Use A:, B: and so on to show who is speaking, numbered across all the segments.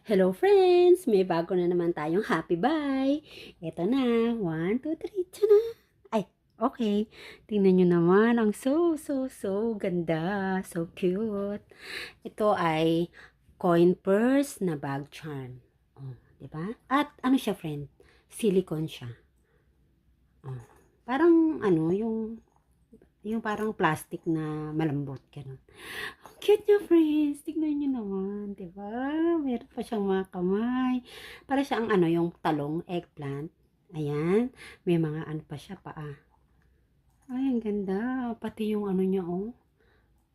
A: Hello friends! May bago na naman tayong happy buy. Ito na. 1, 2, 3. Tiyana! Ay, okay. Tingnan nyo naman. Ang so ganda. So cute. Ito ay coin purse na bag charm. Oh, diba? At ano siya friend? Silicone siya. Oh, parang ano, yung parang plastic na malambot. Ganun. Ang cute niya, friends. Tignan niyo naman, di ba? Meron pa siyang mga kamay. Para siyang ano, yung talong, eggplant. Ayan. May mga ano pa siya, paa. Ay, ang ganda. Pati yung ano niya, oh.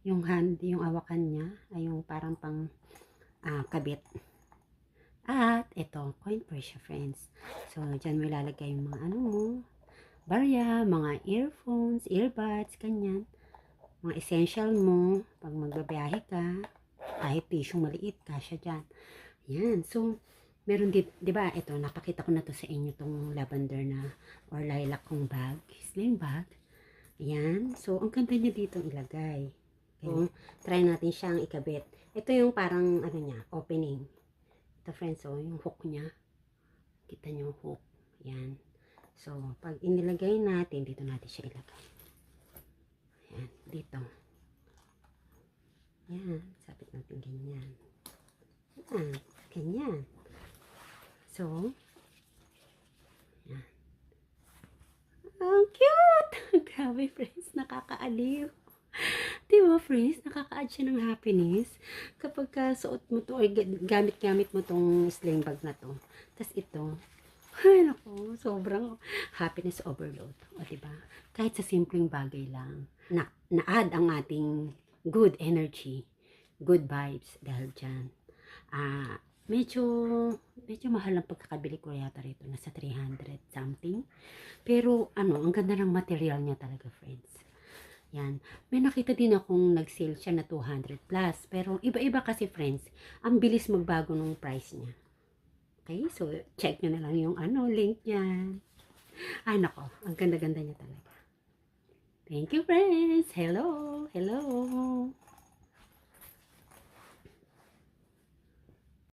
A: Yung hand, yung awakan niya. Ay, yung parang pang kabit. At, ito, coin purse siya, friends. So, dyan mo ilalagay yung mga ano mo. Barya, mga earphones, earbuds, kanyan. Mga essential mo pag magbabiyahe ka. Kahit tissue maliit, kasya dyan. Ayan. So, meron di ba, ito, napakita ko na to sa inyo, tong lavender na or lilac kong bag, sling bag. Ayan. So, ang ganda niya dito ilagay. Okay. Try natin siyang ikabit. Ito yung parang, ano niya, opening. Ito, friends, oh, yung hook niya. Kita niyo yung hook. Ayan. So, pag inilagay natin, dito natin siya ilagay. Ayan, dito. Ayan, sabit natin ganyan. Ayan, ganyan. So, ayan. Ang cute! Grabe, friends, nakakaaliw. Diba, friends, nakaka-add siya ng happiness kapag suot mo to or gamit-gamit mo tong sling bag na to. Tapos ito, ay, naku, sobrang happiness overload. O, diba? Kahit sa simpleng bagay lang, na-add ang ating good energy, good vibes dahil dyan. Medyo mahal ang pagkakabili ko yata rito. Nasa 300 something. Pero, ang ganda ng material niya talaga, friends. Yan. May nakita din akong nag-sale siya na 200 plus. Pero, iba-iba kasi, friends. Ang bilis magbago ng price niya. Okay, so check nyo na lang yung link niyan. Ay nako, ang ganda-ganda niya talaga. Thank you friends. Hello.